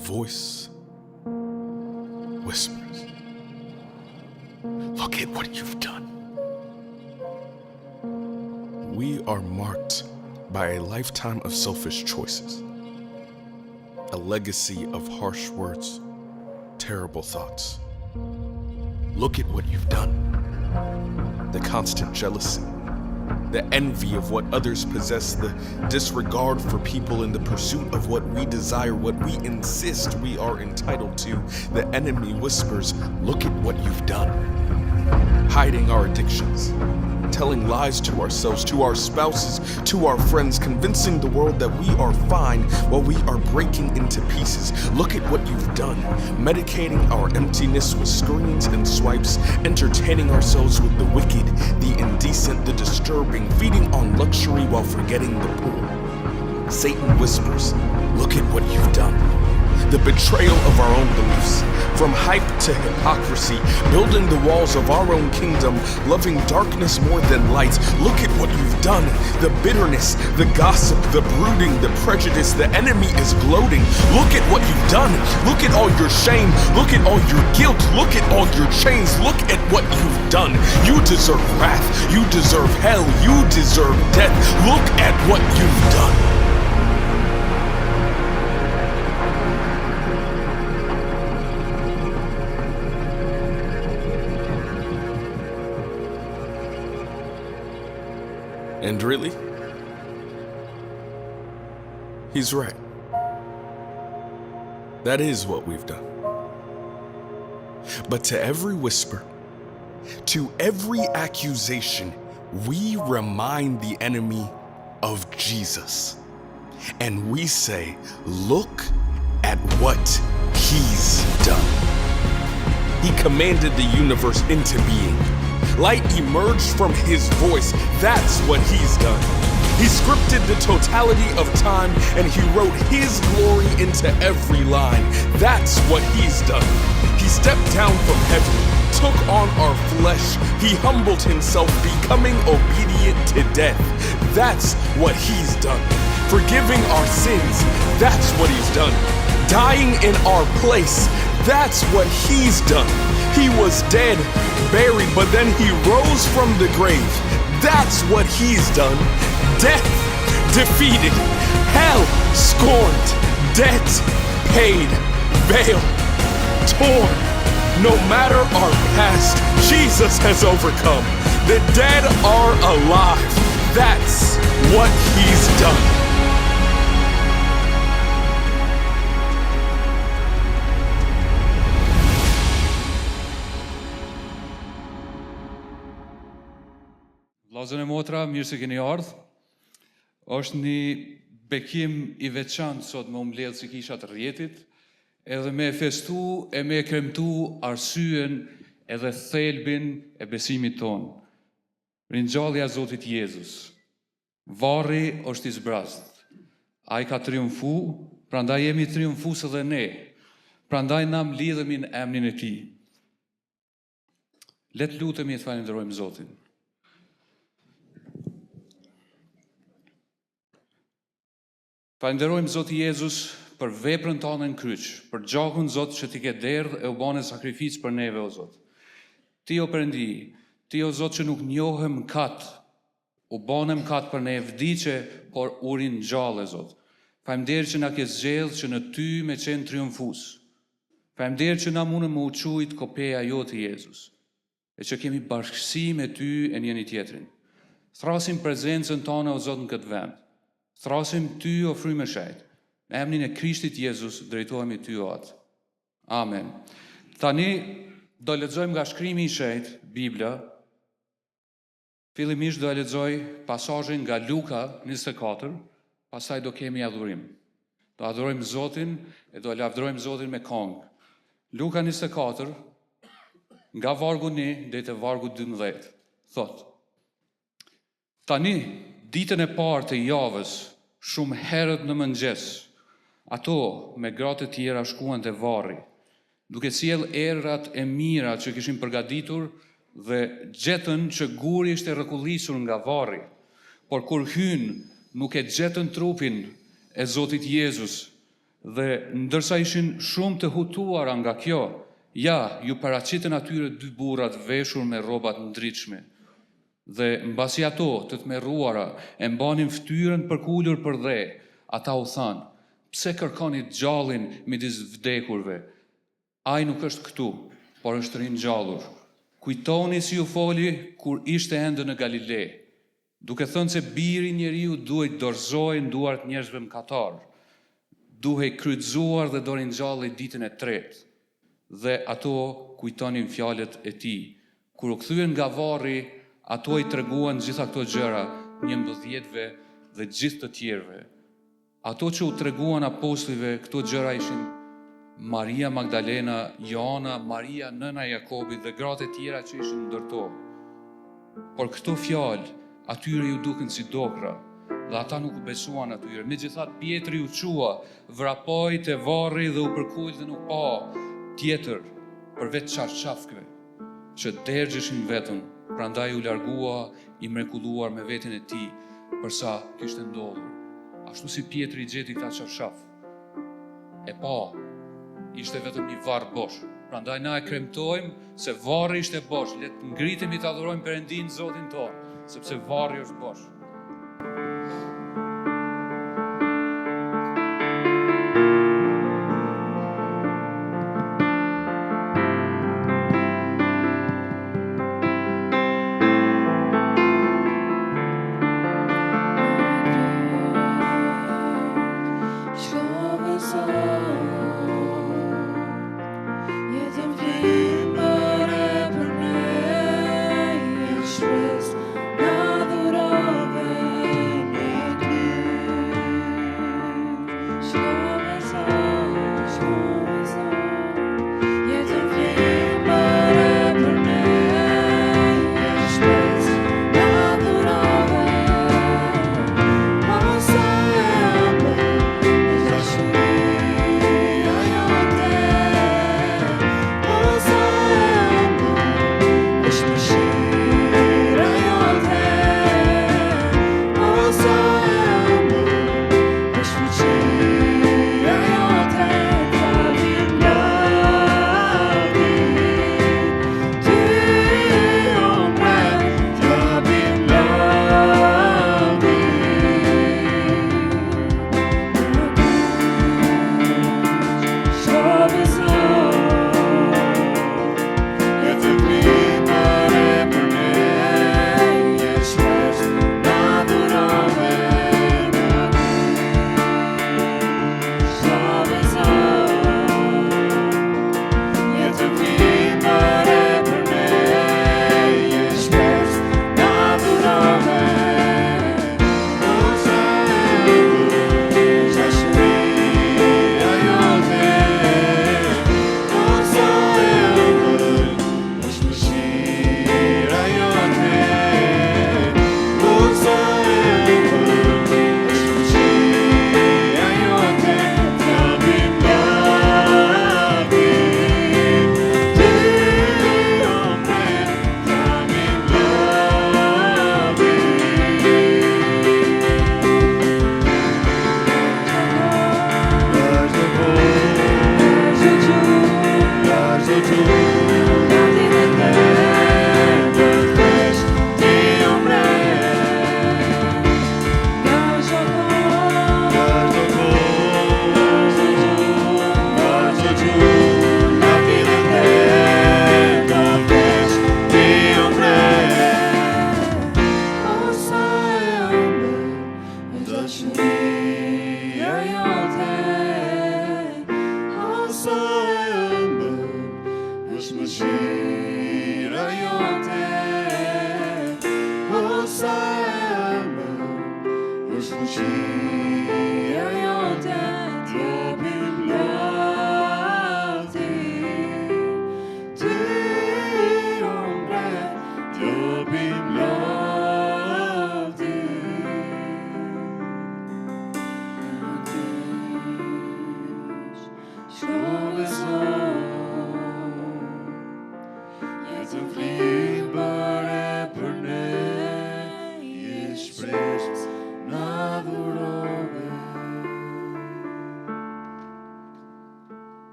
voice whispers, "Look at what you've done." We are marked by a lifetime of selfish choices, a legacy of harsh words, terrible thoughts. Look at what you've done. The constant jealousy, the envy of what others possess, the disregard for people in the pursuit of what we desire, what we insist we are entitled to. The enemy whispers, "Look at what you've done." Hiding our addictions, telling lies to ourselves, to our spouses, to our friends, convincing the world that we are fine while we are breaking into pieces. Look at what you've done. Medicating our emptiness with screens and swipes, entertaining ourselves with the wicked, the indecent, the disturbing, feeding on luxury while forgetting the poor. Satan whispers, "Look at what you've done." The betrayal of our own beliefs, from hype to hypocrisy, building the walls of our own kingdom, loving darkness more than light. Look at what you've done. The bitterness, the gossip, the brooding, the prejudice, the enemy is gloating. Look at what you've done. Look at all your shame. Look at all your guilt. Look at all your chains. Look at what you've done. You deserve wrath. You deserve hell. You deserve death. Look at what you've done. And really, he's right. That is what we've done. But to every whisper, to every accusation, we remind the enemy of Jesus. And we say, "Look at what he's done." He commanded the universe into being. Light emerged from his voice. That's what he's done. He scripted the totality of time and he wrote his glory into every line. That's what he's done. He stepped down from heaven, took on our flesh. He humbled himself, becoming obedient to death. That's what he's done. Forgiving our sins. That's what he's done. Dying in our place. That's what he's done. He was dead, buried, but then he rose from the grave. That's what he's done. Death defeated, hell scorned, debt paid, veil torn. No matter our past, Jesus has overcome. The dead are alive. That's what he's done. Vllazën e motra, mirë se keni ardhur. Është një bekim i veçantë sot me mbledh si kisha të rrjetit, edhe me festu e me kremtu arsyen edhe thelbin e besimit ton. Ringjallja e Zotit Jezus. Varri është i zbrazët. Ai ka triumfu, prandaj jemi triumfues edhe ne. Prandaj na mlidhemi në emrin e Tij. Le të lutemi e të falenderojmë Zotin. Falenderojmë Zoti Jezus për veprën tonë në kryq, për gjakun Zot që ti ke derdhë e u bane sakrificë për neve o Zot. Ti o Perëndi, ti o Zot që nuk njohem mëkat, u bane mëkat për ne vdiqe, por urin gjallë Zot. Faleminderit që na ke zgjedhë që në ty me qenë triumfues. Faleminderit që na mundëm më uqujt kopeja jote Jezus, e që kemi bashkësi me ty e njëri tjetrin. Thrasim prezencën tonë o Zot në këtë vend. Thrasim ty o frymë shejt. Në emrin e Krishtit Jezus drejtohemi ty o atë. Amen. Tani do lexojmë nga shkrimi i shejt, Bibla. Fillimisht do lexoj pasazhin nga Luka 24, pastaj do kemi adhurim. Do adhurojmë Zotin e do lavdërojmë Zotin me këngë. Luka 24, nga vargu 1 deri te vargu 12, thot: Tani, ditën e parë të javës, shumë herët në mëngjes, ato me gratë të tjera shkuan te varri, duke sjell errat e mira që kishin përgatitur dhe gjetën që guri ishte rrëkullisur nga varri, por kur hyn nuk e gjetën trupin e Zotit Jezus Dhe ndërsa ishin shumë të hutuara nga kjo, ja, ju paraqiten atyre dy burrat veshur me rrobat ndritshme. Dhe mbasi ato të tmerruara e mbanin fytyrën përkulur për dhe, ata u thanë, pse kërkoni gjallin midis vdekurve? Ai nuk është këtu, por është ringjallur. Kujtoni si ju foli kur ishte ende në Galile, duke thënë se biri njeriu duhet dorëzohej në duart njerëzve mëkatar, duhej kryqëzuar dhe do ringjallej ditën e tretë. Dhe ato kujtonin fjalët e tij. Kur u kthyen nga varri, ato i treguan gjitha këto gjëra 11-ve dhe gjithë të tjerëve. Ato që u treguan apostujve këto gjëra ishin Maria Magdalena, Joana, Maria nëna e Jakobit dhe gratë e tjera që ishin ndër to. Por këto fjalë atyre ju duken si dokra, dhe ata nuk besuan atyre. Megjithatë Pietri u qua, vrapoi te varri dhe u përkujt dhe nuk pa tjetër përveç çarçafkëve që dergjeshin vetëm. Prandaj u largua i mrekulluar me veten e tij për sa kishte ndodhur. Ashtu si Pietri gjeti këta çarçaf, e pa, ishte vetëm një varr bosh. Prandaj na e kremtojmë se varri ishte bosh. Le të ngritemi të adhurojmë Perëndin Zotin tonë, sepse varri është bosh.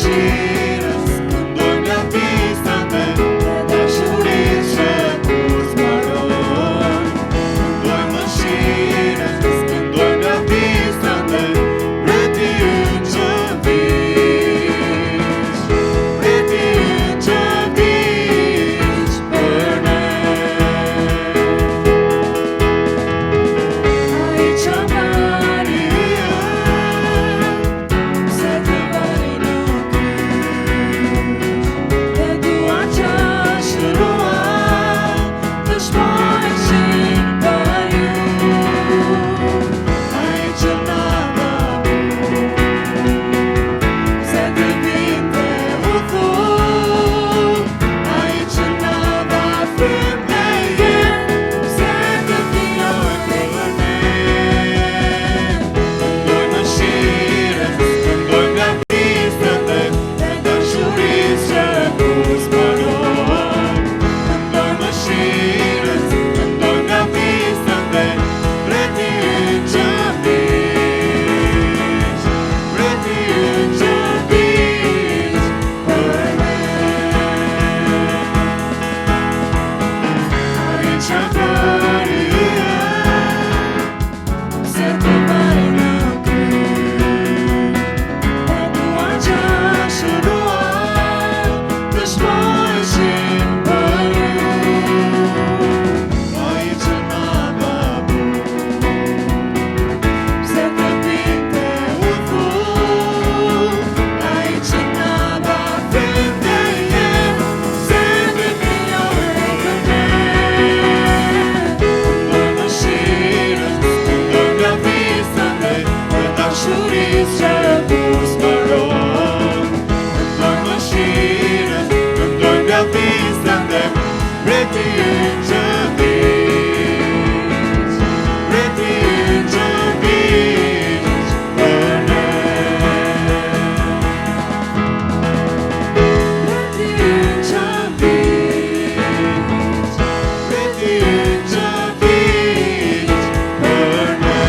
mëshirës, këndoj nga pistante, dhe dashurisë që kur zbaron. Këndoj mëshirës, këndoj nga pistante, për ti ynë që vish, për ti ynë që vish për ne. Ai që bari yë, se të bari në kryq, dhe dua që shërua, të shpojshin për ju. Ai që na dha se të vinte u thuj, ai që na dha frym dhe jetë, se të vijoj për ne. Këndoj mëshirës, këndoj nga pistante, dhe dashurisë që kur zbaron. Këndoj mëshirës, këndoj nga pistante, për ti ynë që vish, për ti ynë që vish për ne. Ai që bari yë, se të bari në kryq, dhe dua që shërua, të shpojshin për ju. Ai që na dha se të vinte u thuj, ai që na dha frym dhe jetë, se të vijoj për ne. Këndoj mëshirës, këndoj nga pistante, dhe dashurisë që kur zbaron. Këndoj mëshirës, këndoj nga pistante, për ti ynë që vish, për ti ynë që vish për ne. Për ti ynë që vish, për ti ynë që vish për ne.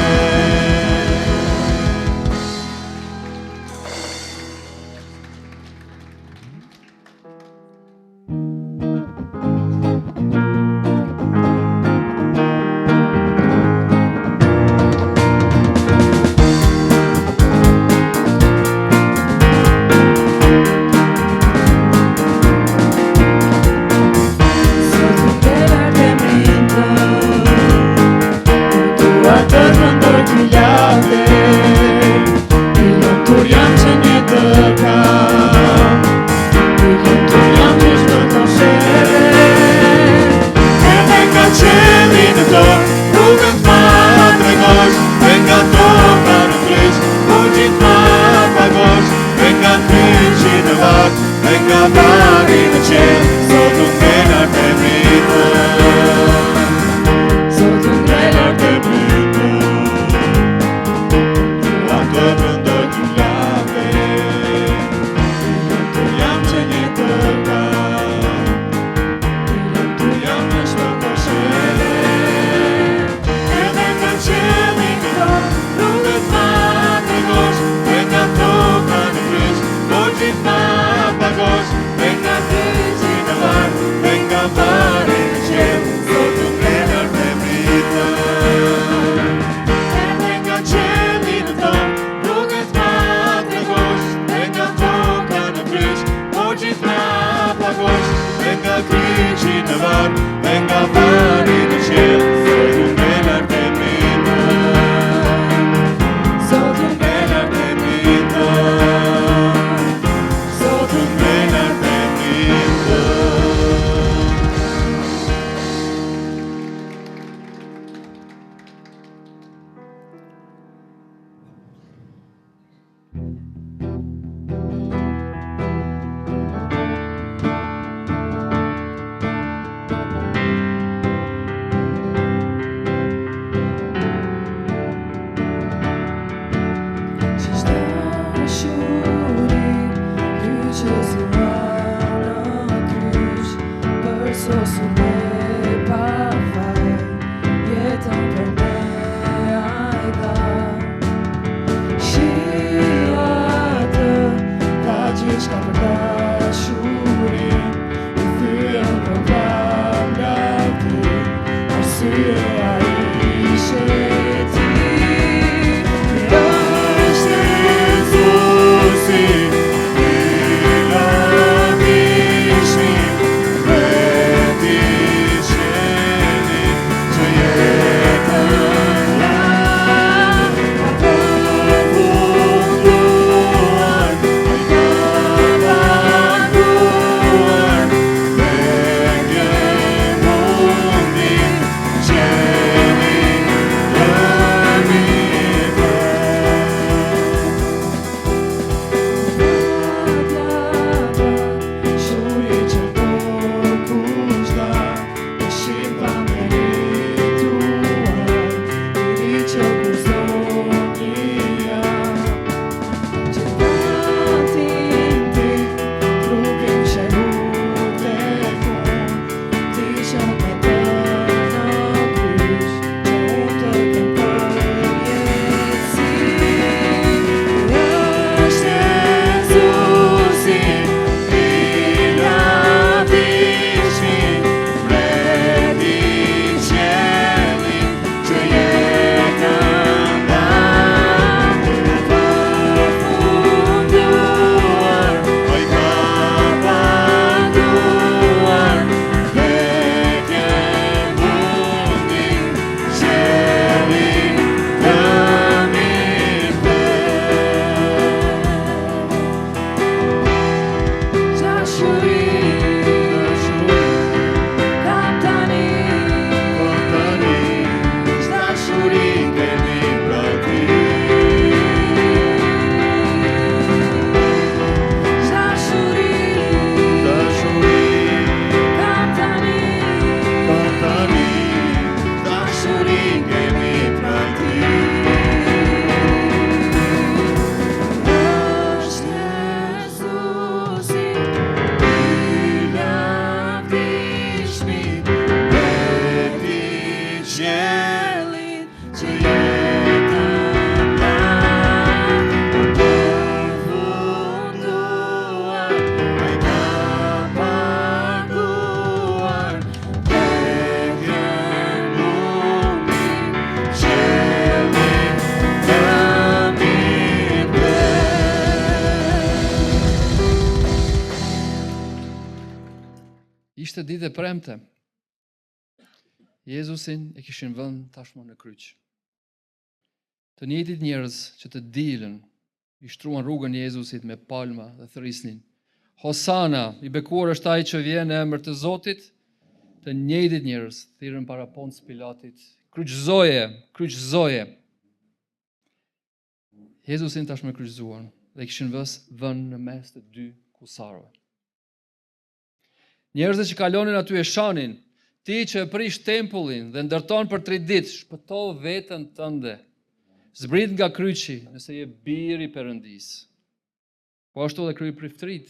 Sot të ndelar temrin tënd, dua të këndoj ty late, i lumtur jam që një të kam, i lumtur jam që shto të shere, edhe nga qeli në dorë, rrugën t'ma tregosh, dhe nga toka në kryq, po gjithë ma pagosh, dhe nga kryqi në varë, dhe nga bari në qelë, sot u ndelar temrin tënd, sot u ndelar temrin tënd, dua të këndoj ty late, i lumtur jam që një të kam, i lumtur jam në shto koshele, edhe nga qeli në dorë, rrugën t'ma tregosh, dhe nga toka në kryq, po gjithë ma pagosh, dhe nga kryqi në varë, dhe nga bari në qelë, sot u ndelar temrin tënd. Edhe nga qeli në dorë, rrugën t'ma tregosh, dhe nga toka në kryq, po gjithë ma pagosh, dhe nga kryqi në varë, dhe nga bari në qelë, sot u ndelar temrin tënd. Sot u ndelar temrin tënd, sot u ndelar temrin tënd. shka për dashurin, i thyen për pram nga ti, arsyeja ishe ti. Është Jezusi, Ila vishmi, veti qeni, që jetën la, përfunduar, ai ka paguar, vegje mundi, qeni lëmi shuri që do kushta, e shqipa merituar, diri që kuzonia, që datin ti, rrugën që rrugë ti që me të në krysh, që unë të kem përjetësi. Është Jezusi, Ila vishmi, vreti qelin, që jetën dha, përfunduar, ai ka paguar, vegje mundi, qelin lëmi Dashuri, kaptani, dashuri kemi për ti. Dashuri, kaptani, dashuri kemi për ti. Është Jezusi, Ila vishmi, veti qelin, që jetën dha, përfunduar, ai ka paguar, vegje mundi, qelin lëmi Ishte ditë e premte. Jezusin e kishin vënë tashmë në kryq. Të njëjtit njerëz që të dilën, i shtruan rrugën Jezusit me palma dhe thrisnin: Hosana, i bekuar është ai që vjen në emër të Zotit. Të njëjtit njerëz thirrën para Ponc Pilatit: Kryqëzoje, kryqëzoje. Jezusin tashmë kryqëzuan dhe kishin vënë në mes të dy kusarëve. Njerëzit që kalonin aty e shanin: Ti që e prish tempullin dhe ndërton për 3 ditë, shpëto veten tënde. Zbrit nga kryqi nëse je biri i Perëndis. Po ashtu edhe kryepriftërit,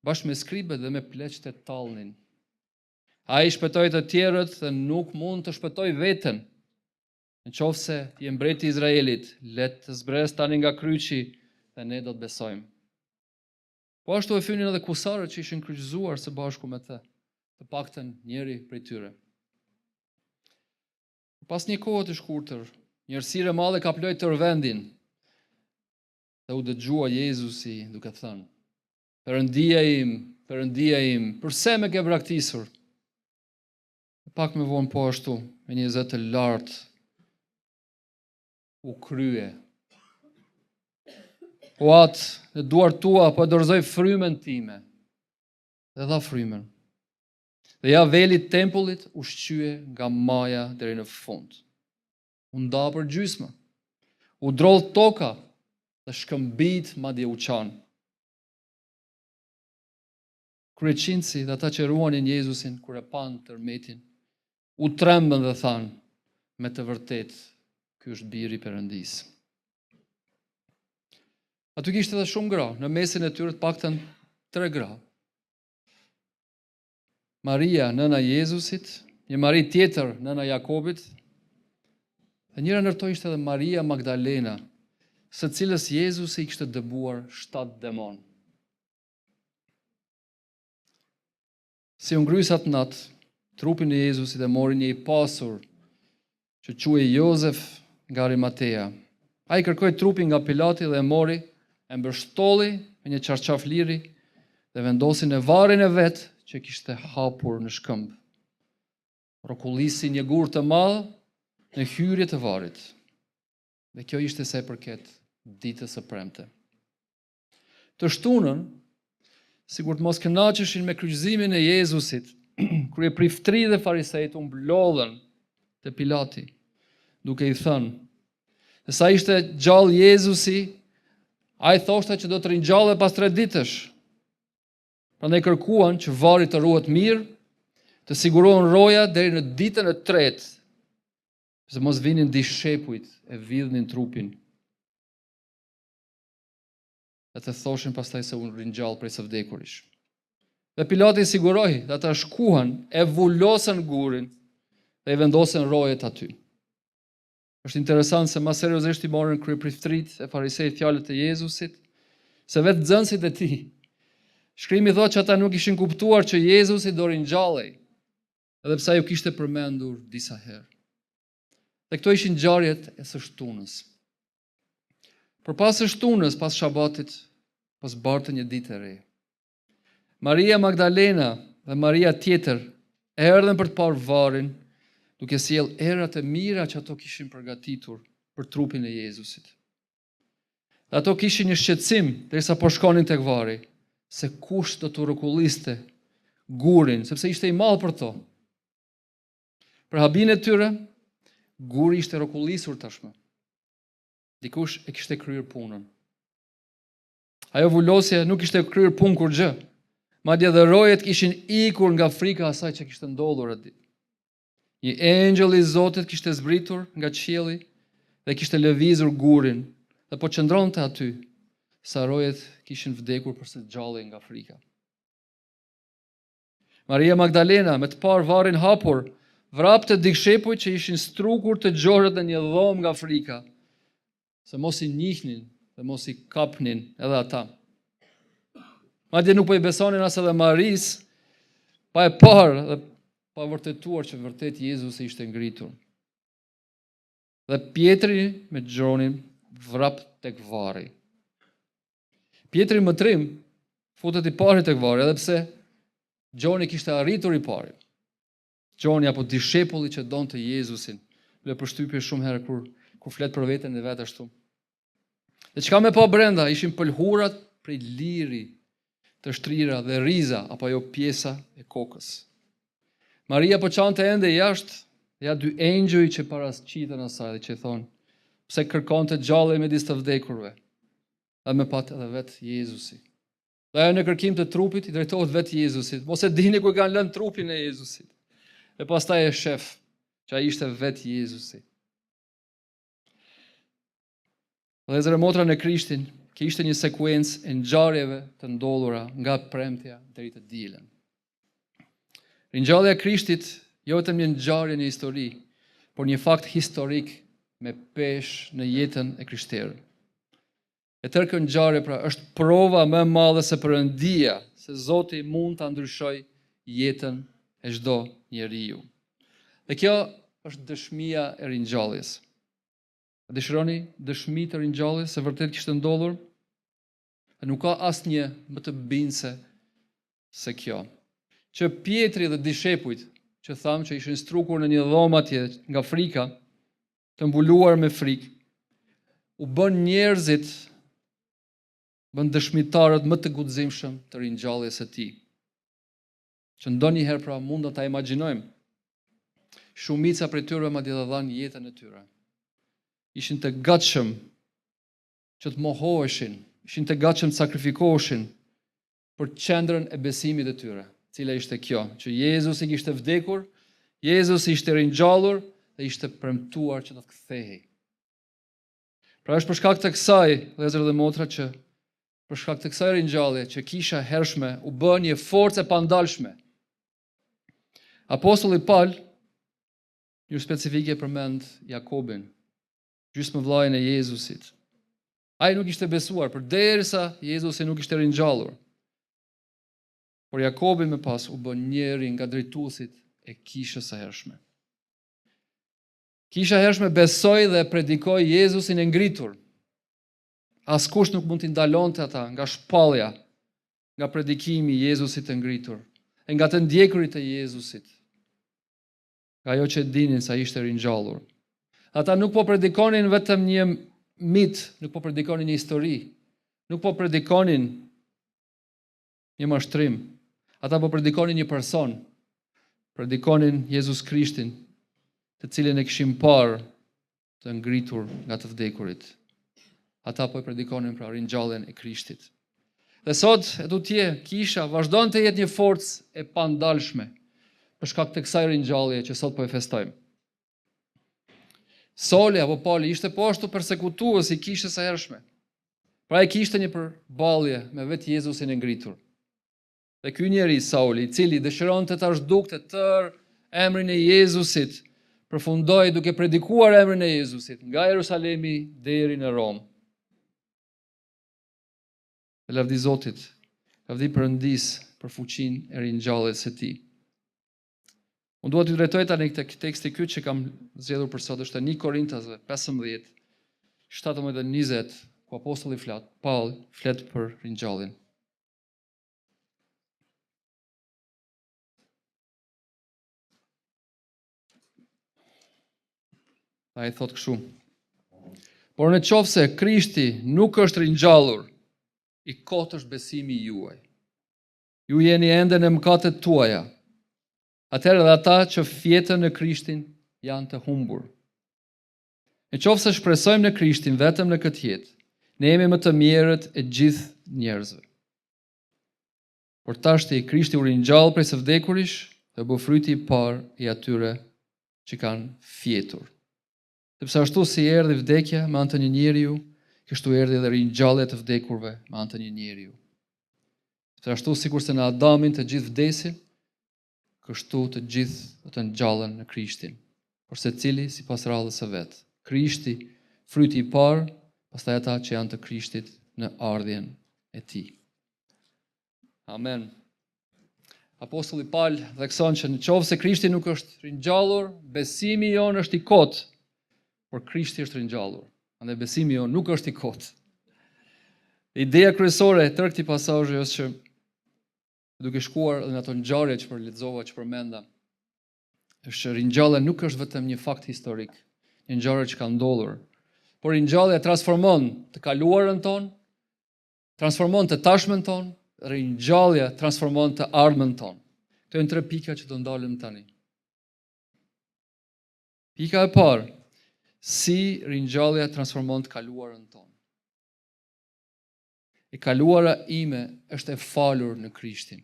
bashkë me skribët dhe me pleqët e tallnin. Ai shpëtoi të tjerët dhe nuk mund të shpëtoj veten. Nëse je mbreti i Izraelit, le të zbres tani nga kryqi dhe ne do të besojmë. Po ashtu e fynin edhe kusarët që ishin kryqëzuar së bashku me të paktën njëri prej tyre. Pas një kohë të shkurtër, një errësirë e madhe kaploi tërë vendin dhe u dëgjua Jezusi duke thënë: Perëndia im, pse më ke braktisur? Pak më vonë po ashtu, me një zë të lartë, u krye. O atë, në duart tua po dorëzoj frymën time. Dhe dha frymën. Dhe ja veli tempullit u shqye nga maja deri në fund. U nda për gjysmë. U drodh toka dhe shkëmbit madje u qan. Kryeqindësi dhe ata që ruanin Jezusin kur e pan tërmetin, u trembën dhe thanë: me të vërtet, ky është biri i Perëndis. Aty kishte edhe shumë gra, në mesin e tyre të paktën 3 gra. Maria, nëna e Jezusit, një Mari tjetër, nëna e Jakobit, dhe njëra ndër to ishte edhe Maria Magdalena, së cilës Jezusi i kishte dëbuar 7 demon. Si u ngrysat natë, trupin e Jezusit e mori një i pasur që quhej Jozef nga Arimatea. Ai kërkoi trupin nga Pilati dhe e mori, e mbështolli me një çarçaf liri dhe vendosi në varrin e vet që kishte hapur në shkëmb. Rokullisi një gur të madh në hyrje të varrit. Dhe kjo ishte sa i përket ditës së premte. Të shtunën, sigur të mos kënaqeshin me kryqëzimin e Jezusit, kryepriftëri dhe farisejt u mblodhen te Pilati, duke i thënë, se sa ishte gjallë Jezusi, ai thoshte që do të ringjallë pas 3 ditësh. Prandaj kërkuan që varri të ruhet mirë, të sigurohen roja deri në ditën e 3, se mos vinin dishepujt e vidhnin trupin. Dhe të thoshin pastaj se unë ringjall prej së vdekurish. Dhe Pilati siguroi dhe ata shkuan, e vulosën gurin dhe i vendosën rojet aty. Është interesant se ma seriozisht i morën kryepriftërit e farisejt fjalët e Jezusit, se vetë nxënësit e tij. Shkrimi thotë që ata nuk ishin kuptuar që Jezusi do ringjallej, edhe pse ai u kishte përmendur disa herë. Dhe këto ishin ngjarjet e së shtunës. Përpas së shtunës, pas shabatit, pas bartë një ditë e re. Maria Magdalena dhe Maria tjetër erdhen për të parë varrin, duke sjell erat e mira që ato kishin përgatitur për trupin e Jezusit. Dhe ato kishin një shqetësim derisa po shkonin tek varri, se kush do të rrokulliste gurin, sepse ishte i madh për to. Për habin e tyre, guri ishte rrokullisur tashmë. Dikush e kishte kryer punën. Ajo vulosje nuk ishte kryer punë kur gjë. Madje edhe rojet kishin ikur nga frika e asaj që kishte ndodhur atë ditë. Një engjëll i Zotit kishte zbritur nga qielli dhe kishte lëvizur gurin dhe po qëndronte aty, sa rojet kishin vdekur përse gjallej nga frika. Maria Magdalena, me të parë varrin hapur, vrapte dikshepujt që ishin strukur të gjorët në një dhomë nga frika, se mos i njihnin dhe mos i kapnin edhe ata. Madje nuk po i besonin as edhe Maris, pa e parë dhe pa vërtetuar që vërtet Jezusi ishte ngritur. Dhe Pietri me Gjonin vrap tek varri. Pietri më trim futet i pari tek varri, edhe pse Gjoni kishte arritur i pari. Gjoni apo dishepulli që donte Jezusin, le përshtypje shumë herë kur flet për veten e vet ashtu. Dhe çka me pa brenda, ishin pëlhurat prej liri, të shtrira dhe riza, apo ajo pjesa e kokës. Maria po çante ende jashtë, ja 2 engjëj që paraqiten asaj dhe që thonë, pse kërkonte gjallë midis të vdekurve. Dhe me pat edhe vetë Jezusi. Dhe ajo në kërkim të trupit i drejtohet vetë Jezusit. Mos e dini ku kanë lënë trupin e Jezusit. E pastaj e shef që ai ishte vetë Jezusi. Vëllezër e motra në Krishtin, që ishte një sekuencë e ngjarjeve të ndodhura nga premtja deri të dielën. Ringjallja e Krishtit jo vetëm një ngjarje në histori, por një fakt historik me peshë në jetën e krishterë. E tërë kjo ngjarje pra është prova më e madhe se Perëndia, se Zoti mund ta ndryshojë jetën e çdo njeriu. Dhe kjo është dëshmia e ringjalljes. A dëshironi dëshmi të ringjalljes se vërtet kishte ndodhur? Nuk ka asnjë më të bindse se kjo. Që Pietri dhe dishepujt, që thamë që ishin strukur në një dhomë atje nga frika, të mbuluar me frikë, u bën njerëzit, bën dëshmitarët më të guximshëm të ringjalljes së tij. Që ndonjëherë pra mund ta imagjinojmë. Shumica prej tyre madje dha dhanë jetën e tyre. Ishin të gatshëm që të mohoheshin, ishin të gatshëm të sakrifikoheshin për qendrën e besimit të tyre, cila ishte kjo, që Jezusi kishte vdekur, Jezusi ishte ringjallur dhe ishte premtuar që do të kthehej. Pra është për shkak të kësaj, vëllezër dhe motra, që për shkak të kësaj ringjallje që kisha hershme u bë një forcë e pandalshme. Apostulli Paul një specifike përmend Jakobin, gjysmëvllain e Jezusit. Ai nuk ishte besuar përderisa Jezusi nuk ishte ringjallur. Por Jakobi më pas u bën njëri nga drejtuesit e kishës së hershme. Kisha e hershme besoi dhe predikoi Jezusin e ngritur. Askush nuk mund t'i ndalonte ata nga shpallja, nga predikimi i Jezusit të ngritur, e nga të ndjekurit e Jezusit. Nga ajo që dinin sa ishte ringjallur. Ata nuk po predikonin vetëm një mit, nuk po predikonin një histori, nuk po predikonin një mashtrim. Ata po predikonin një person, predikonin Jezus Krishtin, të cilin e kishim parë të ngritur nga të vdekurit. Ata po e predikonin pra ringjalljen e Krishtit. Dhe sot, kisha vazhdon të jetë një forcë e pandalshme për shkak të kësaj ringjallje që sot po e festojmë. Soli apo Pali ishte po ashtu përsekutues i kishës së hershme. Pra e kishte një përballje me vetë Jezusin e ngritur. Dhe ky njeri Sauli, i cili dëshironte ta zhdukte tërë emrin e Jezusit, përfundoi duke predikuar emrin e Jezusit nga Jerusalemi deri në Rom. E lavdi Zotit, lavdi Perëndis për fuqinë e ringjalljes së tij. Unë dua t'ju drejtoj tani këtë teksti ky që kam zgjedhur për sot, është 1 Korintasve 15, 17 dhe 20, ku apostulli Paul flet për ringjalljen. Ai thot kështu: Por në qoftë se Krishti nuk është ringjallur, i kotë është besimi juaj. Ju jeni ende në mëkatet tuaja. Atëherë dhe ata që fjetën në Krishtin janë të humbur. Në qoftë se shpresojmë në Krishtin vetëm në këtë jetë, ne jemi më të mirët e gjithë njerëzve. Por tashti Krishti u ringjall prej së vdekurish dhe bë fryti i parë i atyre që kanë fjetur. Sepse ashtu si erdhi vdekja me anë të një njeriu, kështu erdhi edhe ringjallja të vdekurve me anë të një njeriu. Sepse ashtu sikurse në Adamin të gjithë vdesin, kështu të gjithë të ngjallen në Krishtin, por secili sipas radhës së vet. Krishti, fryti i parë, pastaj ata që janë të Krishtit në ardhjen e tij. Amen. Apostulli Paul thekson që nëse Krishti nuk është ringjallur, besimi jon është i kotë, por Krishti është ringjallur. Andaj besimi jon nuk është i kotë. Ideja kryesore e tërë këtij pasazhi është që duke shkuar në ato ngjarje që lexova, që përmenda, është që ringjallja nuk është vetëm një fakt historik, një ngjarje që ka ndodhur, por ringjallja transformon të kaluarën tonë, transformon të tashmen tonë, ringjallja transformon të ardhmen tonë. Këto janë 3 pika që do ndalem tani. Pika e parë, si ringjallja transformon të kaluarën tonë. E kaluara ime është e falur në Krishtin.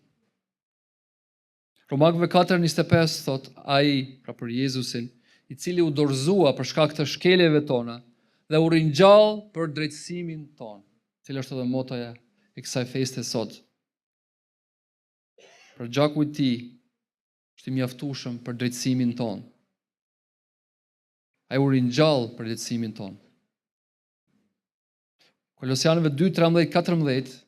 Romakëve 4:25 thot, ai, pra për Jezusin, i cili u dorëzua për shkak të shkeljeve tona dhe u ringjall për drejtësimin ton, cila është edhe motoja e kësaj feste sot. Për gjaku i tij është i mjaftueshëm për drejtësimin ton. Ai u ringjall për drejtësimin ton. Kolosianëve 2:13-14,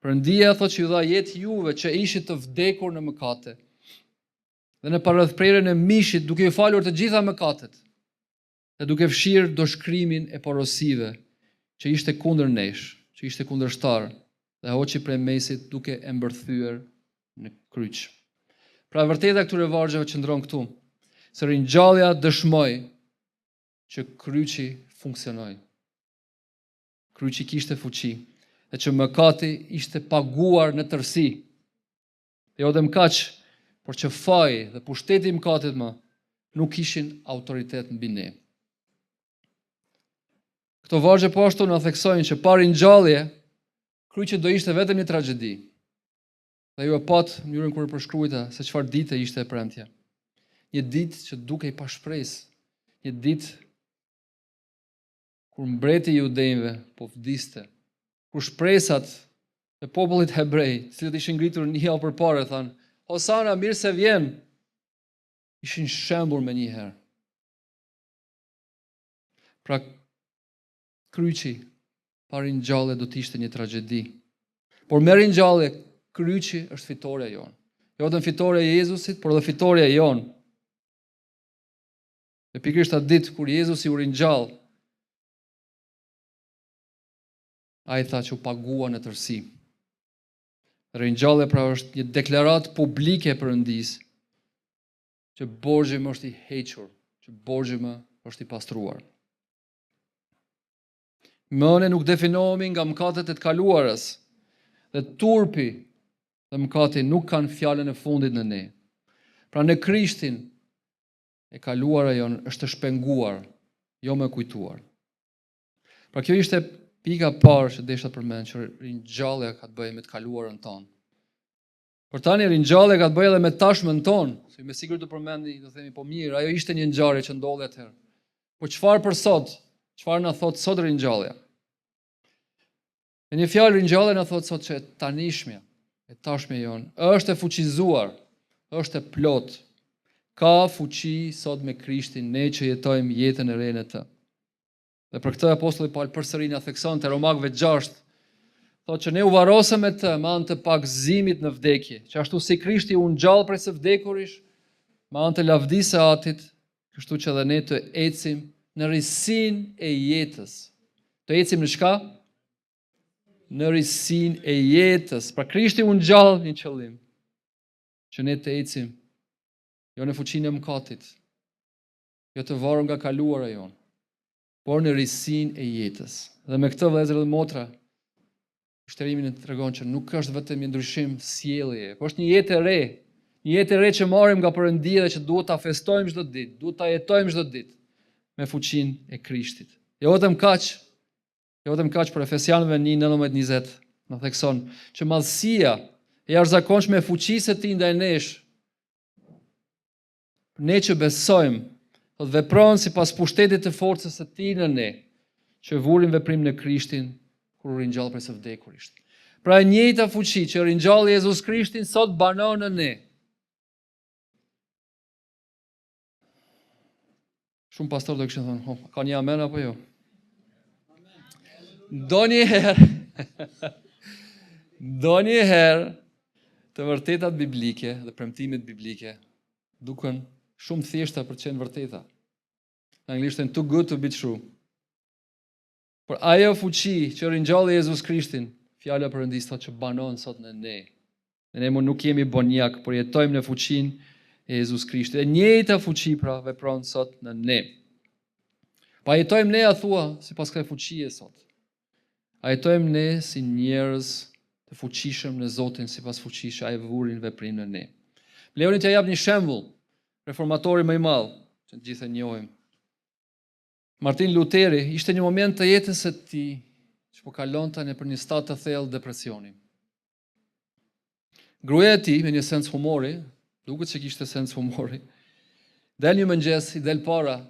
Perëndia thotë që ju dha jetë juve që ishit të vdekur në mëkate dhe në parrëthprerjen e mishit duke ju falur të gjitha mëkatet dhe duke fshirë doshkrimin e porosive që ishte kundër nesh, që ishte kundërshtar dhe hoqi prej mesit duke e mbërthyer në kryq. Pra vërteta këtyre vargjeve qëndron këtu, se ringjallja dëshmoi që kryqi funksionoi. Kryqi kishte fuqi, dhe që mëkati ishte paguar në tërësi. Dhe jo vetëm kaq, por që faji dhe pushteti i mëkatit nuk kishin autoritet mbi ne. Këto vargje po ashtu na theksojnë që pa ringjallje, kryqi do ishte vetëm një tragjedi. Dhe ju e pat në mënyrën kur e përshkruajta se çfarë dite ishte e premtja. Një ditë që dukej pa shpresë, një ditë kur mbreti i judejve po vdiste, kur shpresat e popullit hebrej, cilët ishin ngritur një javë përpara, thanë, Hosana, mirë se vjen, ishin shembur me një herë. Pra, kryqi pa ringjallje do të ishte një tragjedi. Por me ringjallje kryqi është fitoria jonë. Jo vetëm fitoria e Jezusit, por edhe fitoria e jonë. Dhe pikërisht atë ditë kur Jezusi u ringjall, ai tha që u pagua në tërësi. Ringjallja pra është një deklaratë publike e Perëndisë që borxhi më është i hequr, që borxhi më është i pastruar. Më ne nuk definohemi nga mëkatet e të kaluarës, dhe turpi dhe mëkati nuk kanë fjalën e fundit në ne. Pra në Krishtin e kaluara jonë është të shpenguar, jo më kujtuar. Pra kjo ishte pika parë që desha të përmend, që ringjallja ka të bëjë me të kaluarën tonë. Por tani ringjallja ka të bëjë edhe me tashmen tonë, se me sigurt të përmendi, do themi, po mirë, ajo ishte një ngjarje që ndodhi atëherë. Po çfarë për sot? Çfarë na thot sot ringjallja? Në një fjalë ringjallja na thot sot që tanishmja, e tashmja jonë është e fuqizuar, është e plot. Ka fuqi sot me Krishtin, ne që jetojmë jetën e re në të. Dhe për këtë apostulli Paul përsëri na thekson te Romakëve 6, thotë që ne u varrosëm me të me anë të pagëzimit në vdekje, që ashtu si Krishti u ngjall prej së vdekurish me anë të lavdisë së Atit, kështu që edhe ne të ecim në risinë e jetës. Të ecim në çka? Në risinë e jetës. Pra Krishti u ngjall një qëllim, që ne të ecim jo në fuqinë e mëkatit, jo të varur nga kaluara jonë, por në risinë e jetës. Dhe me këtë, vëllezër dhe motra, shterimi në tregon që nuk është vetëm një ndryshim sjellje, por është një jetë e re, një jetë e re që marrim nga Perëndia dhe që duhet ta festojmë çdo ditë, duhet ta jetojmë çdo ditë me fuqinë e Krishtit. Jo vetëm kaq, për Efesianëve 1:19-20 na thekson që madhësia e jashtëzakonshme e fuqisë së Tij ndaj nesh, ne që besojmë, do të veprojnë sipas pushtetit të forcës së Tij në ne, që vurim veprim në Krishtin kur u ringjall prej së vdekurisht. Pra e njëjta fuqi që ringjalli Jezus Krishtin sot banon në ne. Shumë pastor do kishin thënë, ka një amen apo jo? Ndonjëherë të vërtetat biblike dhe premtimet biblike duken shumë thjeshta për të qenë vërteta. Në anglisht too good to be true. Por ajo fuqi që ringjalli Jezus Krishtin, fjala e Perëndisë thotë që banon sot në ne. Ne nuk jemi bonjak, por jetojmë në fuqinë e Jezus Krishtit. E njëjta fuqi pra vepron sot në ne. Pa jetojmë ne, a thua, sipas kësaj fuqie sot. A jetojmë ne si njerëz të fuqishëm në Zotin sipas fuqisë që ai vurin veprim në ne. Leoni t'ja jap një shembull, reformatori më i madh, që të gjithë e njohim. Martin Luteri ishte një moment të jetës së tij që po kalonte nëpër një stat të thellë depresioni. Gruaja e tij me një sens humori, duket se kishte sens humori, del një mëngjes, i del para,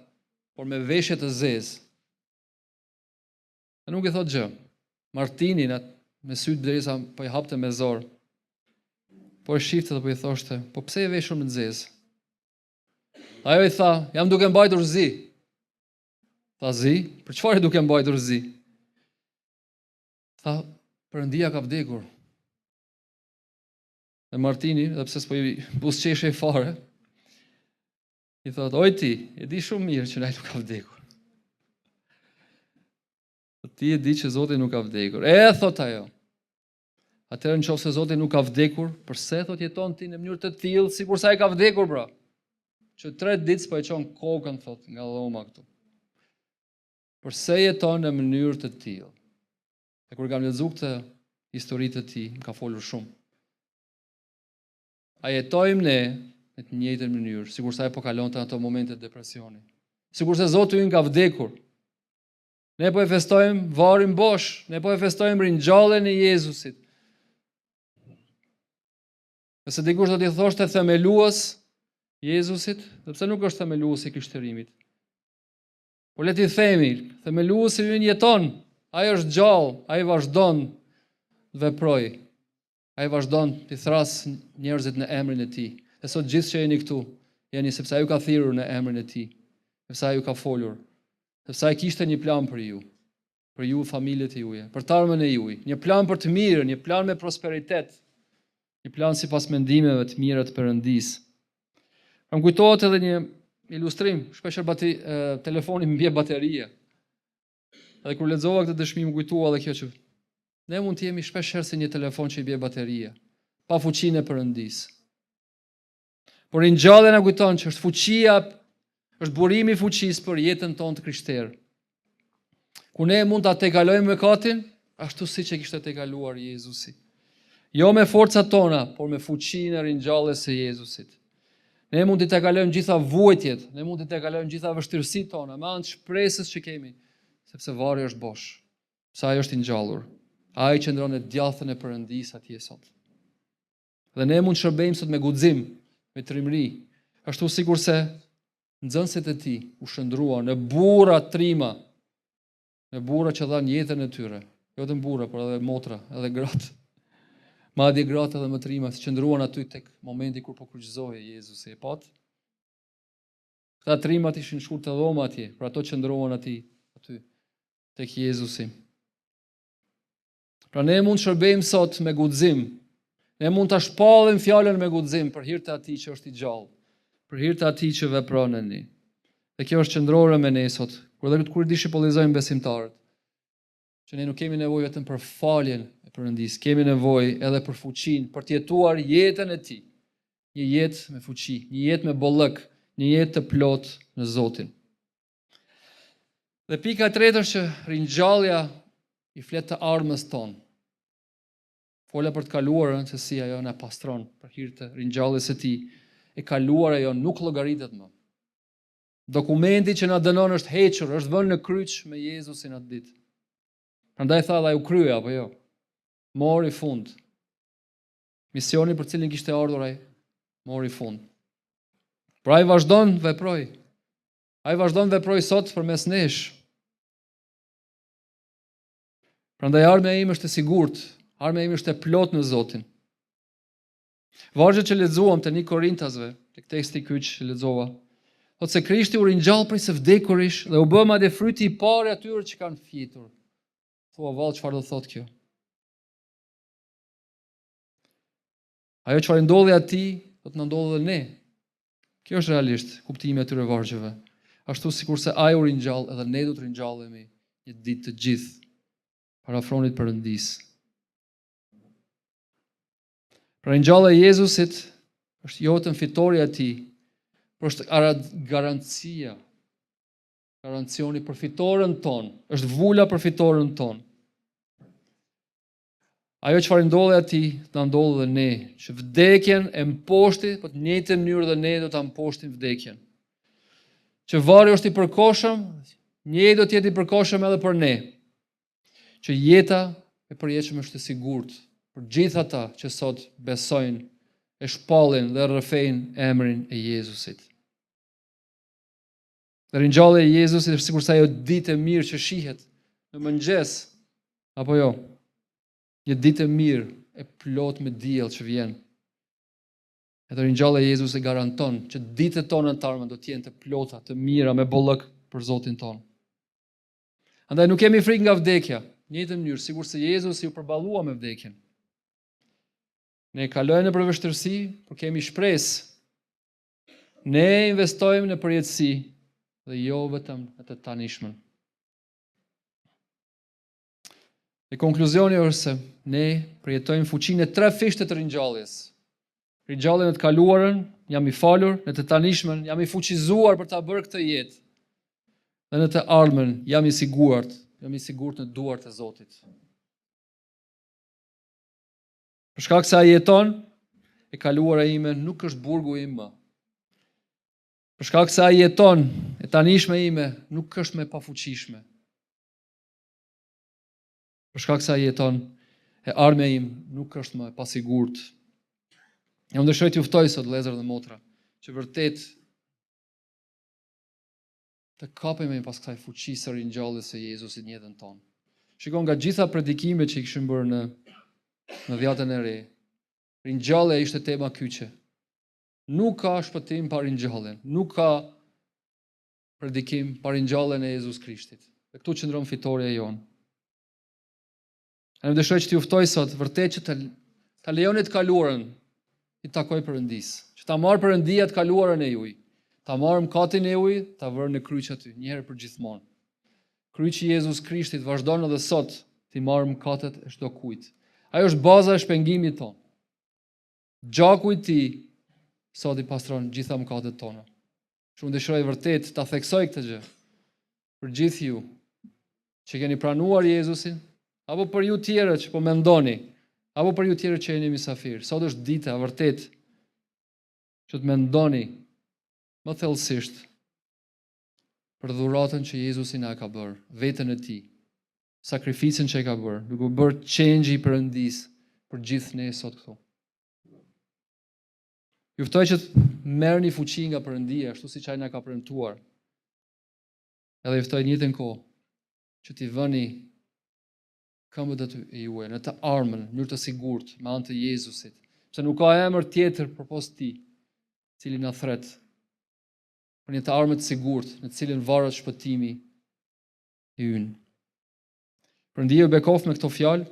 por me veshje të zezë. Dhe nuk i thot gjë. Martini me sytë derisa po i hapte me zor, po e shifte dhe po i thoshte, po pse e veshur me zezë? Ajo i tha, jam duke mbajtur zi. Tha zi? Për çfarë duke mbajtur zi? Tha, Perëndia ka vdekur. Dhe Martini, dhe pse s'po i buzëqeshej fare, i thot, oj ti, e di shumë mirë që ai nuk ka vdekur. Ti e di që Zoti nuk ka vdekur. Thot ajo. Atëherë nëse Zoti nuk ka vdekur, pse thot jeton ti në mënyrë të tillë sikur sa ai ka vdekur pra? Që 3 ditë s'po e çon kokën thot nga dhoma këtu. Pse jeton në mënyrë të tillë? E kur kam lexuar këtë histori të tij, më ka folur shumë. A jetojmë ne në të njëjtën mënyrë, sikur sa ai po kalonte ato momente depresioni. Sikur se Zoti ynë ka vdekur. Ne po e festojmë varrin bosh, ne po e festojmë ringjalljen e Jezusit. Nëse dikush do t'i thoshte themelues Jezusit, sepse nuk është themeluesi i krishtërimit. Por le t'i themi, themeluesi ynë jeton, ai është gjallë, ai vazhdon të veprojë. Ai vazhdon të thras njerëzit në emrin e tij. E sot gjithë që jeni këtu, jeni sepse ai ju ka thirrur në emrin e tij, sepse ai ju ka folur. Sepse ai kishte një plan për ju familjet e juaja, për të ardhmen e juaj, një plan për të mirë, një plan me prosperitet. Një plan sipas mendimeve të mira të Perëndisë. Më kujtohet edhe një ilustrim, shpesh telefoni mbje baterie. Edhe kur lexova këtë dëshmi më kujtua edhe kjo që ne mund të jemi shpesh herë si një telefon që i bie bateria, pa fuqinë e Perëndisë. Por Ringjallja na kujton që është fuqia, është burimi i fuqisë për jetën tonë të krishterë. Ku ne mund ta tejkalojmë mëkatin, ashtu siç e kishte tejkaluar Jezusi. Jo me forcat tona, por me fuqinë e ringjalljes së Jezusit. Ne mund të tejkalojmë gjitha vuajtjet, ne mund të tejkalojmë gjitha vështirësitë tona, me anë të shpresës që kemi, sepse varri është bosh. Sa ai është i ngjallur. Ai qëndron në djathën e Perëndisë atje sot. Dhe ne mund të shërbejmë sot me guxim, me trimëri, ashtu sikurse nxënësit e tij u shndruan në burra trima, në burra që dhanë jetën e tyre, jo vetëm burra, por edhe motra, edhe gratë. Madje gratë edhe më trima që qëndruan aty tek momenti kur po kryqëzohej Jezusi, e pat. Këta trimat ishin shkurt të dhoma atje, për ato qëndruan aty tek Jezusi. Pra ne mund të shërbejmë sot me guxim. Ne mund ta shpallim fjalën me guxim për hir të atij që është i gjallë, për hir të atij që vepron në ne. Dhe kjo është qendrore me ne sot, kur dishipollizojmë besimtarët. Që ne nuk kemi nevojë vetëm për faljen e Perëndisë, kemi nevojë edhe për fuqinë, për të jetuar jetën e tij. Një jetë me fuqi, një jetë me bollëk, një jetë të plotë në Zotin. Dhe pika e tretë është që ringjallja i flet të ardhmës tonë. Fola për të kaluarën, se si ajo na pastron për hir të ringjalljes së tij. E kaluara ajo nuk llogaritet më. Dokumenti që na dënon është hequr, është vënë në kryq me Jezusin atë ditë. Prandaj tha ai u krye apo jo. Mori fund. Misioni për cilin kishte ardhur ai mori fund. Por ai vazhdon veproj. Ai vazhdon veproj sot përmes nesh. Prandaj ardhmja ime është e sigurt. Ardhmja ime është e plot në Zotin. Vargjet që lexuam te 1 Korintasve, tek teksti ky që lexova, thotë se Krishti u ringjall prej së vdekurish dhe u bë madje fryti i parë atyre që kanë fjetur. Thua vallë çfarë do thotë kjo? Ajo çfarë ndodhi atij, do të na ndodhë edhe ne. Kjo është realisht kuptimi i atyre vargjeve. Ashtu sikurse ai u ringjall, edhe ne do të ringjallemi një ditë të gjithë para afronit Perëndisë. Pra ringjallja e Jezusit është jo vetëm fitoria e tij, por është garancia. Garancioni për fitoren tonë, është vula për fitoren tonë. Ajo çfarë ndodhi atij, na ndodh edhe ne, që vdekjen e mposhti, po në njëjtën mënyrë dhe ne do ta mposhtim vdekjen. Që varri është i përkohshëm, njëri do të jetë i përkohshëm edhe për ne. Që jeta e përjetshme është e sigurt për gjithë ata që sot besojnë, e shpallin dhe rrëfejnë emrin e Jezusit. Dhe ringjallja e Jezusit është sikur sa ajo ditë e mirë që shihet në mëngjes, apo jo? Një ditë e mirë e plot me diell që vjen. Edhe ringjallja e Jezusit garanton që ditët tona të ardhme do të jenë të plota, të mira, me bollëk për Zotin ton. Andaj nuk kemi frikë nga vdekja, në njëjtën mënyrë sikur se Jezusi u përballua me vdekjen. Ne kalojmë në vështirësi, por kemi shpresë. Ne investojmë në përjetësi dhe jo vetëm në të tanishmen. E konkluzioni është se ne përjetojmë fuqinë e 3 fishte të ringjalljes. Ringjalljen e të kaluarën, jam i falur, në të tanishmen, jam i fuqizuar për ta bërë këtë jetë. Dhe në të ardhmen, jam i sigurt në duart e Zotit. Për shkak se ai jeton, e kaluara ime nuk është burgu im më. Për shkak se ai jeton, e tanishme ime nuk është më pafuqishme. Për shkak se ai jeton, e ardhmja im nuk është më pasigurt. Jam dëshiroj t'ju ftoj sot vëllezër dhe motra, që vërtet të kapemi pas kësaj fuqisë së ringjalljes së Jezusit në jetën tonë. Shikon nga gjitha predikimet që i kishin bërë në dhjatën e re, ringjallja ishte tema kyçe. Nuk ka shpëtim pa ringjalljen, nuk ka predikim pa ringjalljen e Jezus Krishtit. Dhe këtu qëndron fitoria jonë. Ne dëshiroj që t'ju ftoj sot vërtet që të ta lejoni të kaluarën i takoj Perëndis. Që ta marr Perëndia të kaluarën e juaj. Ta marr mëkatin e juaj, ta vërë në kryq aty, një herë për gjithmonë. Kryqi i Jezus Krishtit vazhdon edhe sot të marrë mëkatet e çdo kujt. Ajo është baza e shpengimit tonë. Gjaku i tij sot i pastron gjitha mëkatet tona. Shumë dëshiroj vërtet ta theksoj këtë gjë për gjithë ju që keni pranuar Jezusin, apo për ju tjerë që po mendoni, apo për ju tjerë që jeni mysafir. Sot është dita vërtet që të mendoni më thellësisht për dhuratën që Jezusi na ka bërë, veten e tij, sakrificën që e ka bërë, duke u bërë change i Perëndis për gjithë ne sot këtu. Ju ftoj që të merrni fuqi nga Perëndia, ashtu siç ai na ka premtuar. Edhe ju ftoj në njëjtën kohë që t'i vëni këmbët e juaja në të armën, në mënyrë të sigurt, me anë të Jezusit, se nuk ka emër tjetër përpos tij, i cili na thret. Për një të armë të sigurt, në të cilën varet shpëtimi i ynë. Perëndia ju bekoft me këto fjalë.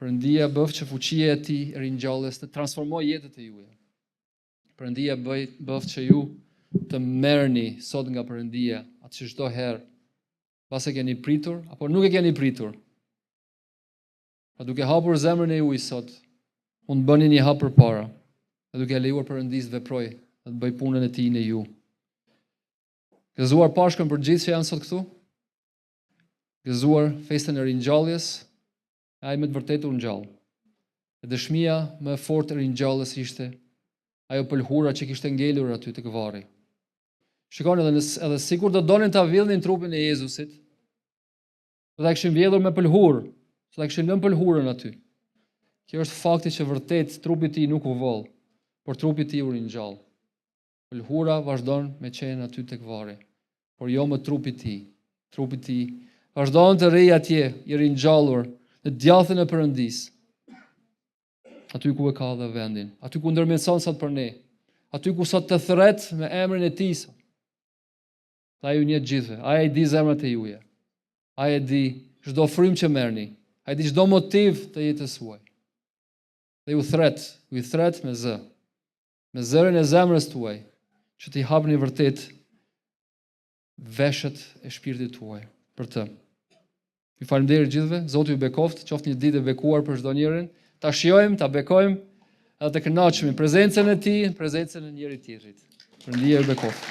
Perëndia bëft që fuqia e tij e ringjalljes të transformojë jetët e juaja. Perëndia bëft që ju të merrni sot nga Perëndia atë që çdo herë pas e keni pritur apo nuk e keni pritur. Pa duke hapur zemrën e juaj sot, mund të bëni një hap përpara, dhe duke lejuar Perëndis të veprojë dhe të bëj punën e tij në ju. Gëzuar Pashkën për gjithë që janë sot këtu. Gëzuar festën e ringjalljes, ai me të vërtetë u ngjall. E dëshmia më e fortë e ringjalljes ishte ajo pëlhura që kishte ngelur aty tek varri. Shikoni edhe sikur do donin ta vjedhin trupin e Jezusit, do ta kishin vjedhur me pëlhurë, do ta kishin lënë pëlhurën aty. Kjo është fakti që vërtet trupi i tij nuk u voll, por trupi i tij u ringjall. Pëlhura vazhdon me qenë aty tek varri, por jo më trupi i tij. Trupi i tij vazhdon të rrijë atje, i ringjallur në djathën e Perëndis. Aty ku e ka dhe vendin, aty ku ndërmjetëson sot për ne, aty ku sot të thret me emrin e tij. Ai ju njeh gjithëve, ai e di zemrat e juaja. Ai e di çdo frymë që merrni, ai di çdo motiv të jetës suaj. Dhe ju thret me zë, me zërin e zemrës tuaj, që t'i hapni vërtet veshët e shpirtit tuaj për të. Ju falenderoj gjithëve, Zoti ju bekoft, qoftë një ditë e bekuar për çdo njërin. Ta shijojmë, ta bekojmë, edhe të kënaqemi prezencën e tij, prezencën e njëri tjetrit. Perëndia ju bekoft.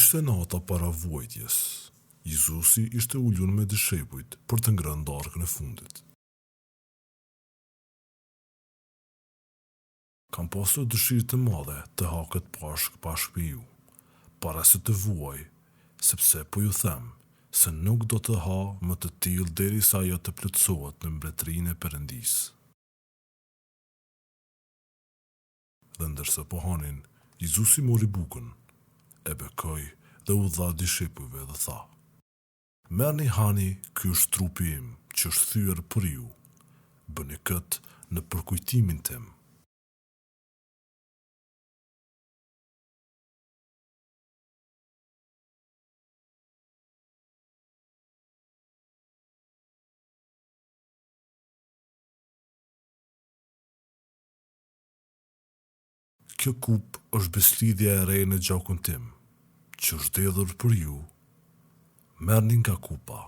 Ishte nata para vuajtjes. Jezusi ishte ulur me dishepujt për të ngrënë darkën e fundit. Kam pasur dëshirë të madhe të ha këtë bashkë me ju, para se të vuaj, sepse po ju them se nuk do të ha më të tillë derisa ajo të plotësohet në mbretërinë e Perëndisë. Dhe ndërsa po hanin, Jezusi mori bukën, e bekoi dhe u dha dishepujve dhe tha: "Merrni hani, ky është trupi im që është thyer për ju. Bëni këtë në përkujtimin tim." Kjo kup është beslidhja e re në gjakun tim, që është dhëdhur për ju. Merrni nga kupa.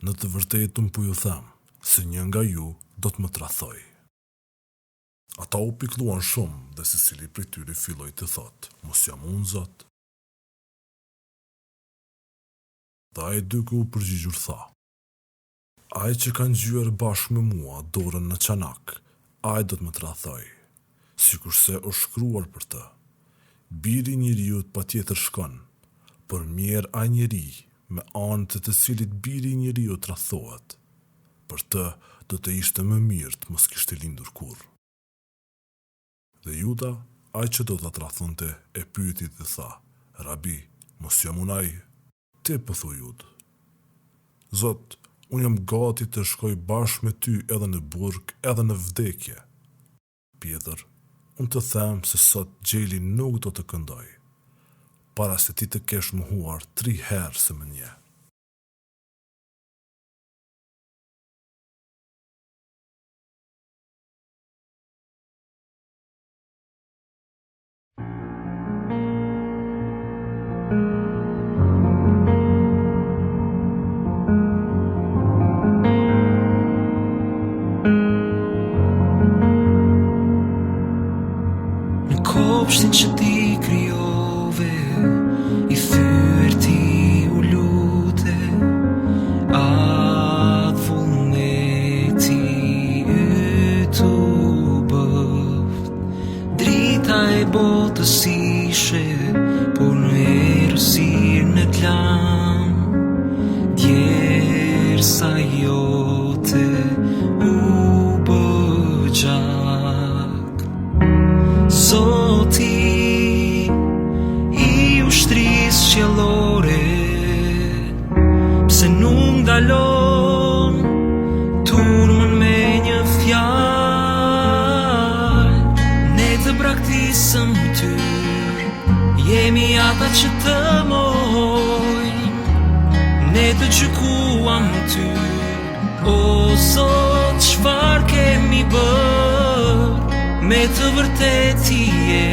Në të vërtetën po ju them se një nga ju do të më tradhoj. Ata u pikëlluan shumë dhe secili prej tyre filloi të thotë: "Mos jam unë, Zot." Dhe ai duke u përgjigjur tha: "Ai që ka ngjyer bashkë me mua dorën në çanak, ai do të më tradhoj, sikurse është shkruar për të. Biri i njeriut patjetër shkon, por mirë ai njeri me anë të cilit biri i njeriut tradhohet. Për të do të ishte më mirë të mos kishte lindur kurrë." Dhe Juda, ai që do ta tradhonte, e pyeti dhe tha: "Rabi, mos jam unë ai?" "Ti po thu, Jud." "Zot, unë jam gati të shkoj bashkë me ty edhe në burg, edhe në vdekje." "Pjetër, unë të them se sot gjeli nuk do të këndoj, para se ti të kesh mohuar 3 herë se më nje." Kopshtin që ti krijove, i thyer ti u lute, atë vullneti ytu bëft. Drita e botës ishe, por në errësirë në t'lam, djersa jote u bëgjak. Zoti i ushtrisë qiellore, pse nuk ndalon turmën me një fjalë? Ne të braktisëm ty, jemi ata që të mohojnë. Ne të gjykuam ty, o Zot, çfarë kemi bërë? Me të vërtetë je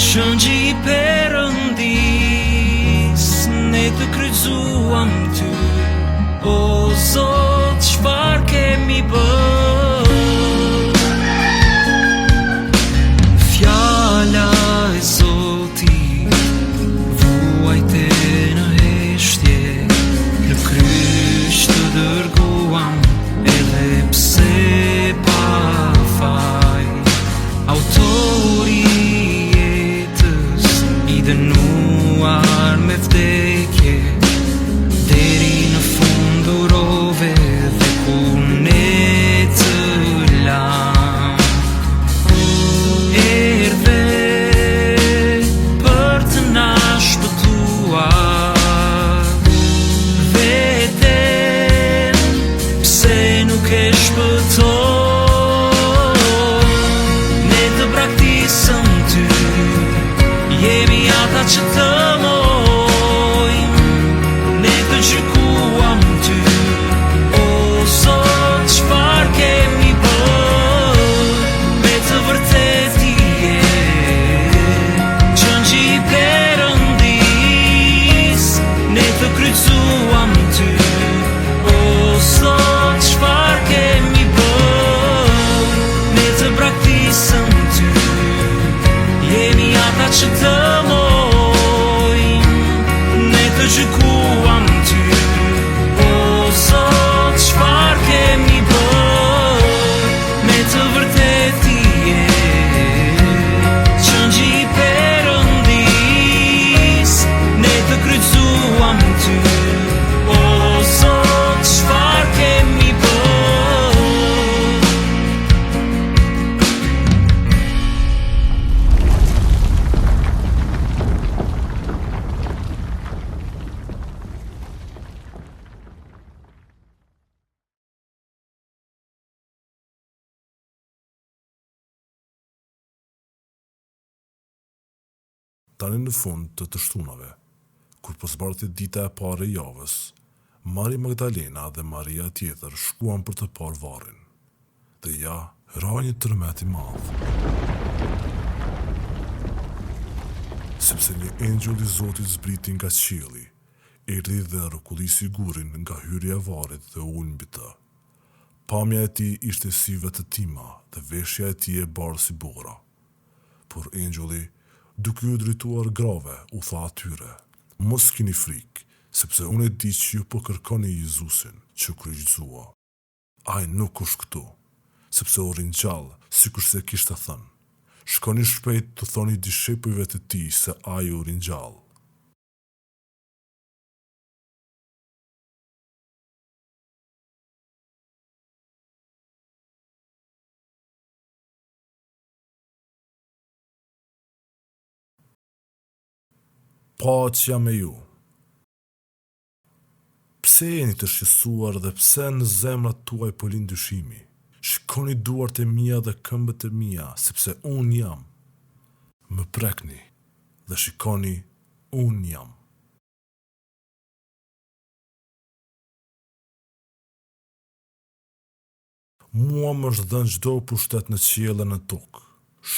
shëngji i Perëndis, ne të kryqëzuam ty, o Zot, çfarë kemi bërë? Fjala e Zotit vuajte në heshtje, në kryq të dërguam, edhe pse pa faj. Autori jetës i dënuar me vdekje, deri në fund durove dhe ku ne të lam. Erdhe për të na shpëtuar, veten pse nuk e shpëton. Jemi ata që të mohojmë, ne të gjykuam ty, o Zot, çfarë kemi bërë? Me të vërtetë je qëngji i Perëndis, ne të kryqëzuam ty, o Zot. Tani në fund të shtunave, kur po zbardhte dita e parë e javës, Mari Magdalena dhe Maria tjetër shkuan për të parë varrin. Dhe ja, ra një tërmet i madh. Sepse një engjëll i Zotit zbriti nga qielli, erdhi dhe rrokullisi gurin nga hyrja e varrit dhe ul mbi të. Pamja e tij ishte si vetëtima dhe veshja e tij e bardhë si bora. Por engjulli, duke ju drejtuar grave, u tha atyre: mos keni frikë, sepse unë e di që ju po kërkoni Jezusin që kryqëzua. Ai nuk është këtu, sepse u ringjall, sikurse kishte thënë. Shkoni shpejt të thoni dishepujve të tij se ai u ringjall. Paqja me ju. Pse jeni të shqetësuar dhe pse në zemrat tuaj po lind dyshimi? Shikoni duart e mia dhe këmbët e mia, sepse unë jam. Më prekni dhe shikoni, unë jam. Mua më është dhënë çdo pushtet në qiell e në tokë.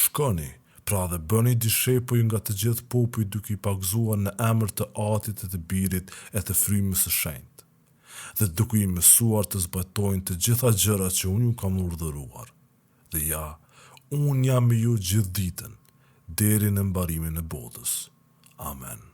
Shkoni, pra dhe bëni dishepuj nga të gjithë popujt duke i pagëzuar në emër të Atit e të Birit e të Frymës së Shenjtë, dhe duke i mësuar të zbatojnë të gjitha gjërat që unë ju kam urdhëruar. Dhe ja, unë jam me ju gjithë ditën, deri në mbarimin e botës. Amen.